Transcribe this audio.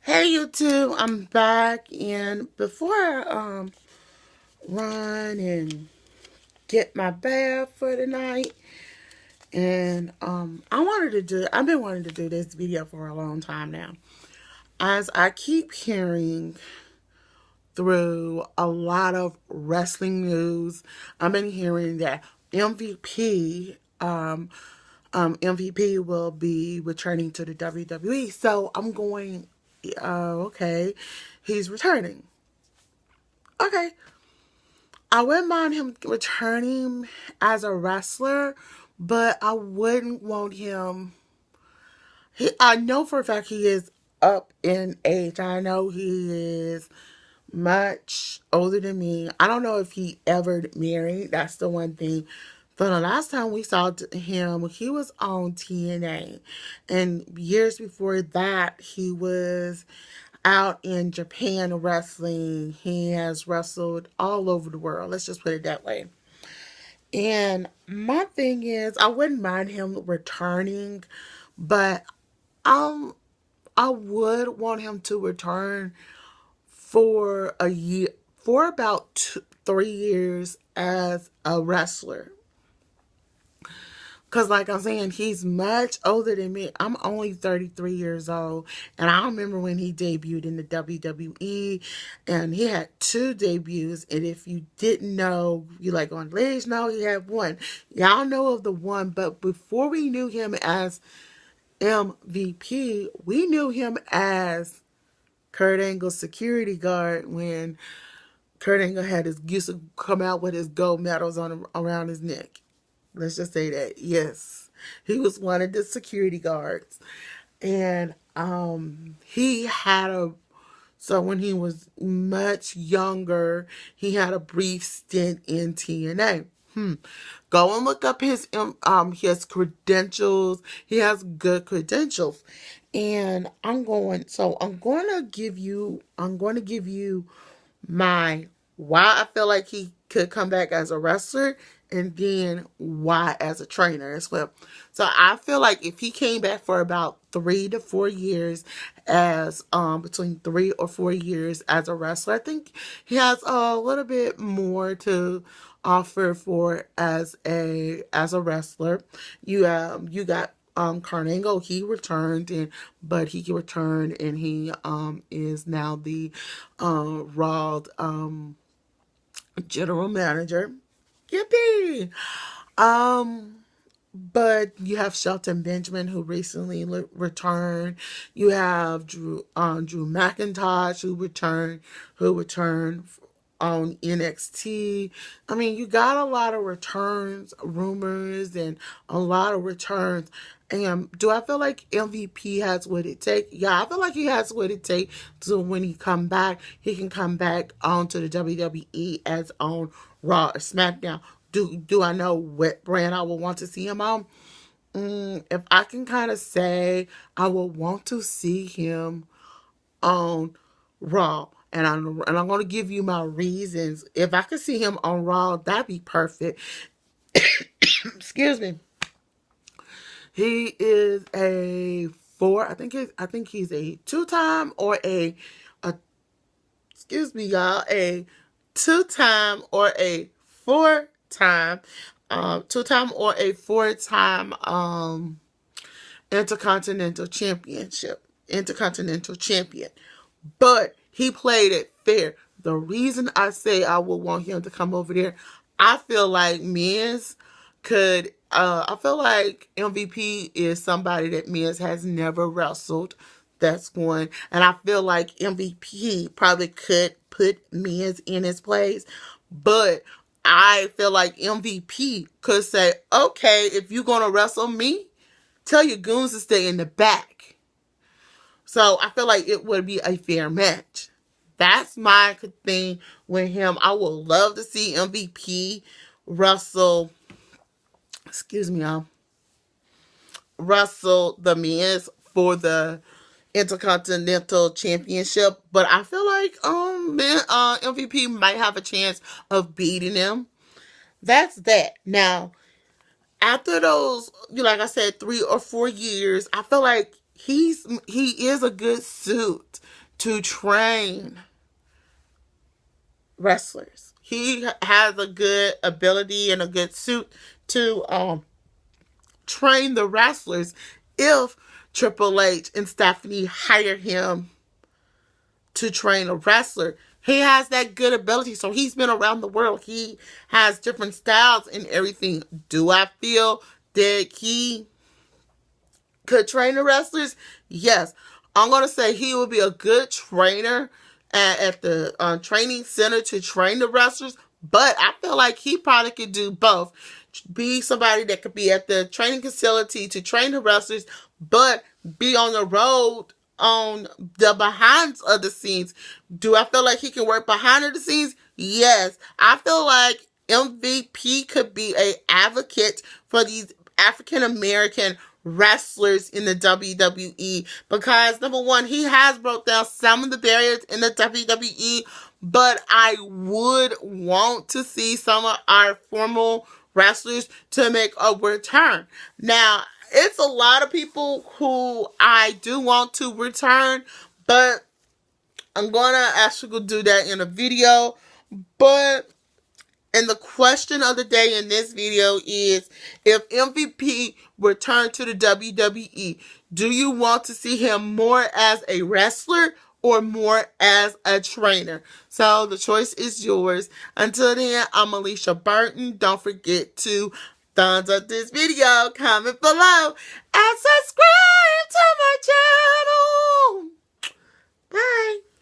Hey YouTube, I'm back, and before I run and get my bath for the night, and I've been wanting to do this video for a long time now. As I keep hearing through a lot of wrestling news, I've been hearing that MVP will be returning to the WWE. So I'm going, okay, he's returning. Okay, I wouldn't mind him returning as a wrestler, but I wouldn't want him. I know for a fact he is up in age. I know he is much older than me. I don't know if he ever married. That's the one thing. But the last time we saw him, he was on TNA. And years before that, he was out in Japan wrestling. He has wrestled all over the world. Let's just put it that way. And my thing is, I wouldn't mind him returning, but um, I would want him to return for a year, for about 3 years as a wrestler. Because, like I'm saying, he's much older than me. I'm only 33 years old. And I remember when he debuted in the WWE. And he had two debuts. And if you didn't know, you like on ladies know he had one. Y'all know of the one. But before we knew him as MVP, we knew him as Kurt Angle's security guard when Kurt Angle used to come out with his gold medals on around his neck. Let's just say that. Yes. He was one of the security guards. And he had so when he was much younger, he had a brief stint in TNA. Go and look up his credentials. He has good credentials. And I'm going to give you my why I feel like he could come back as a wrestler, and then why as a trainer as well. So I feel like if he came back for about 3 to 4 years as between 3 or 4 years as a wrestler, I think he has a little bit more to offer for as a wrestler. You got Kurt Angle. He returned, but he returned, and he is now the Raw general manager. Yippee! Um, but you have Shelton Benjamin, who recently returned. You have Drew McIntosh, who returned on NXT. I mean, you got a lot of returns, rumors, and a lot of returns. And do I feel like MVP has what it takes? Yeah, I feel like he has what it takes. So when he can come back onto the WWE as on Raw or SmackDown. Do I know what brand I would want to see him on? If I can kind of say, I would want to see him on Raw. And I'm going to give you my reasons. If I could see him on Raw, that'd be perfect. Excuse me. He is a four. I think he's a two-time or a excuse me, y'all, a two-time or a four-time, two-time or a four-time intercontinental champion. But he played it fair. The reason I say I would want him to come over there, I feel like I feel like MVP is somebody that Miz has never wrestled. That's one. And I feel like MVP probably could put Miz in his place. But I feel like MVP could say, okay, if you're going to wrestle me, tell your goons to stay in the back. So I feel like it would be a fair match. That's my thing with him. I would love to see MVP wrestle, excuse me, y'all, wrestle the Miz for the Intercontinental Championship. But I feel like MVP might have a chance of beating him. That's that. Now, after those, like I said, 3 or 4 years, I feel like he is a good suit to train wrestlers. He has a good ability and a good suit to train the wrestlers if Triple H and Stephanie hire him to train a wrestler. He has that good ability. So he's been around the world. He has different styles and everything. Do I feel that he could train the wrestlers? Yes. I'm going to say he will be a good trainer at the training center to train the wrestlers. But I feel like he probably could do both. Be somebody that could be at the training facility to train the wrestlers, but be on the road on the behind of the scenes. Do I feel like he can work behind the scenes? Yes. I feel like MVP could be an advocate for these African American wrestlers in the WWE because number one, he has broke down some of the barriers in the WWE, but I would want to see some of our former wrestlers to make a return. Now, it's a lot of people who I do want to return, but I'm gonna actually do that in a video. But and the question of the day in this video is, if MVP returned to the WWE, do you want to see him more as a wrestler or more as a trainer? So the choice is yours. Until then, I'm Alicia Burton. Don't forget to thumbs up this video, comment below, and subscribe to my channel. Bye.